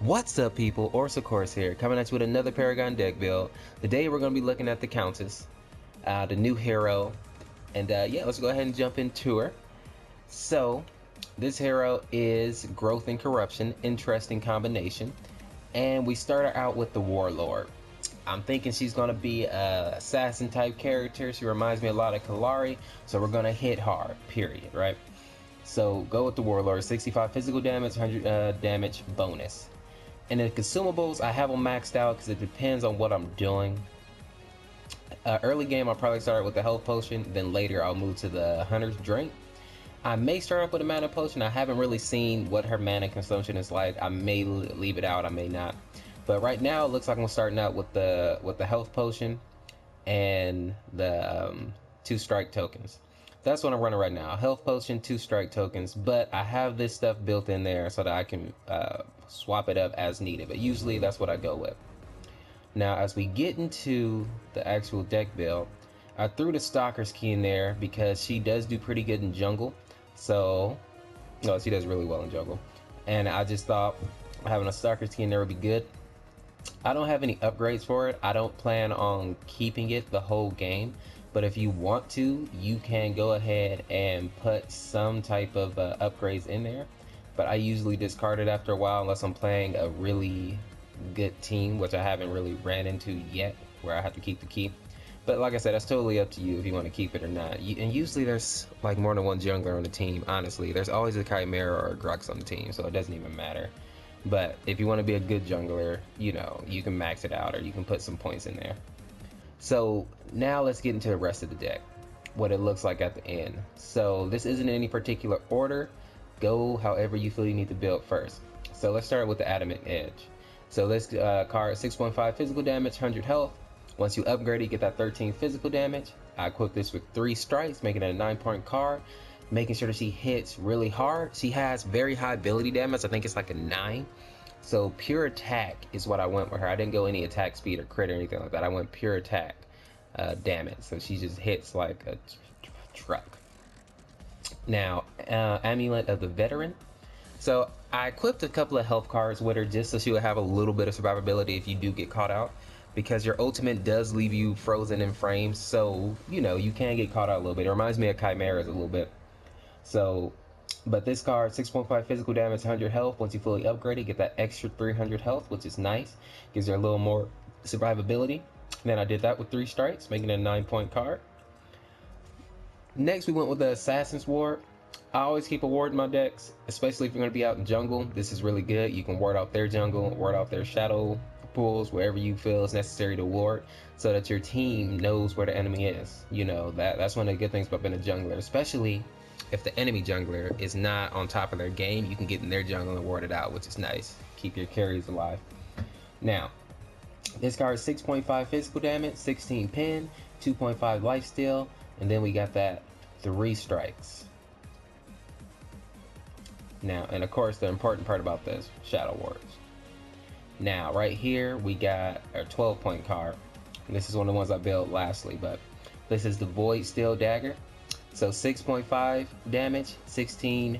What's up, people? Orseofkorse here, coming at you with another Paragon deck build. Today we're going to be looking at the Countess, the new hero, and yeah, let's go ahead and jump into her. So, this hero is Growth and Corruption, interesting combination, and we start her out with the Warlord. I'm thinking she's going to be a assassin type character. She reminds me a lot of Kalari, so we're going to hit hard, period, right? So go with the Warlord, 65 physical damage, 100 damage bonus. And the consumables, I have them maxed out because it depends on what I'm doing. Early game, I'll probably start with the health potion, then later I'll move to the hunter's drink. I may start off with a mana potion. I haven't really seen what her mana consumption is like. I may leave it out, I may not. But right now, it looks like I'm starting out with the health potion and the 2 strike tokens. That's what I'm running right now. Health potion, 2 strike tokens, but I have this stuff built in there so that I can swap it up as needed, but usually that's what I go with. Now, as we get into the actual deck build, I threw the Stalker's key in there because she does do pretty good in jungle. So, no, she does really well in jungle. And I just thought having a Stalker's key in there would be good. I don't have any upgrades for it. I don't plan on keeping it the whole game. But if you want to, you can go ahead and put some type of upgrades in there. But I usually discard it after a while unless I'm playing a really good team, which I haven't really ran into yet, where I have to keep the key. But like I said, that's totally up to you if you want to keep it or not. And usually there's like more than one jungler on the team, honestly. There's always a Chimera or a Grux on the team, so it doesn't even matter. But if you want to be a good jungler, you know, you can max it out or you can put some points in there. So now let's get into the rest of the deck, what it looks like at the end. So this isn't in any particular order. Go however you feel you need to build first. So let's start with the Adamant Edge. So this card, 6.5 physical damage, 100 health. Once you upgrade it, you get that 13 physical damage. I equip this with 3 strikes, making it a 9-point card, making sure that she hits really hard. She has very high ability damage. I think it's like a 9. So pure attack is what I went with her. I didn't go any attack speed or crit or anything like that. I went pure attack damage. So she just hits like a truck. Now, Amulet of the Veteran. So I equipped a couple of health cards with her just so she would have a little bit of survivability if you do get caught out. Because your ultimate does leave you frozen in frames. So, you know, you can get caught out a little bit. It reminds me of Chimeras a little bit. So... But this card, 6.5 physical damage, 100 health. Once you fully upgrade it, get that extra 300 health, which is nice. Gives her a little more survivability. And then I did that with 3 strikes, making it a 9-point card. Next, we went with the Assassin's Ward. I always keep a ward in my decks, especially if you're going to be out in jungle. This is really good. You can ward out their jungle, ward out their shadow pools, wherever you feel is necessary to ward, so that your team knows where the enemy is. You know, that's one of the good things about being a jungler, especially if the enemy jungler is not on top of their game. You can get in their jungle and ward it out, which is nice. Keep your carries alive. Now, this card is 6.5 physical damage, 16 pen, 2.5 lifesteal, and then we got that 3 strikes. Now, and of course, the important part about this, Shadow Wards. Now, right here, we got our 12-point card. And this is one of the ones I built lastly, but this is the Void Steel Dagger. So 6.5 damage, 16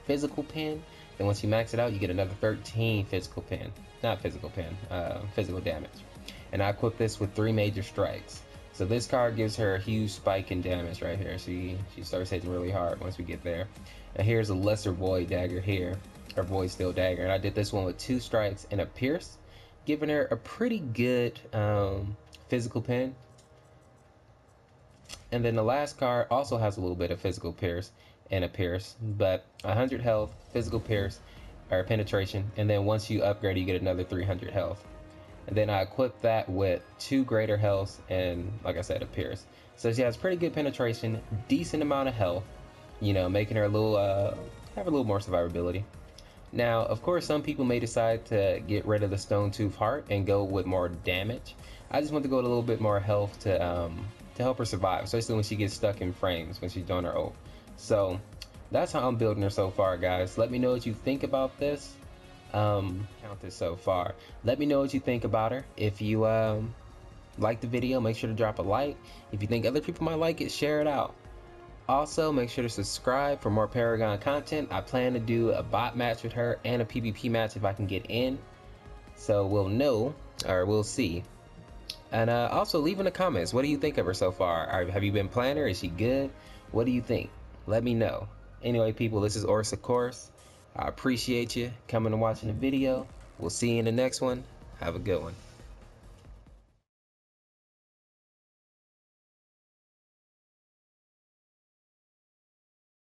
physical pen. Then once you max it out, you get another 13 physical pen. Not physical pen, physical damage. And I equip this with 3 major strikes. So this card gives her a huge spike in damage right here. She starts hitting really hard once we get there. And here's a lesser Void Dagger here, or Void Steel Dagger. And I did this one with 2 strikes and a pierce, giving her a pretty good physical pen. And then the last card also has a little bit of physical pierce and a pierce, but 100 health, physical pierce, or penetration. And then once you upgrade, you get another 300 health. And then I equip that with 2 greater health and, like I said, a pierce. So she has pretty good penetration, decent amount of health, you know, making her a little, have a little more survivability. Now, of course, some people may decide to get rid of the Stone Tooth Heart and go with more damage. I just want to go with a little bit more health to help her survive, especially when she gets stuck in frames when she's doing her ult. So that's how I'm building her so far, guys. Let me know what you think about this Countess so far. Let me know what you think about her. If you like the video, make sure to drop a like. If you think other people might like it, share it out. Also, make sure to subscribe for more Paragon content. I plan to do a bot match with her and a PvP match if I can get in. So we'll know, or we'll see. And also leave in the comments, what do you think of her so far? Have you been playing her? Is she good? What do you think? Let me know. Anyway, people, this is Orseofkorse. I appreciate you coming and watching the video. We'll see you in the next one. Have a good one.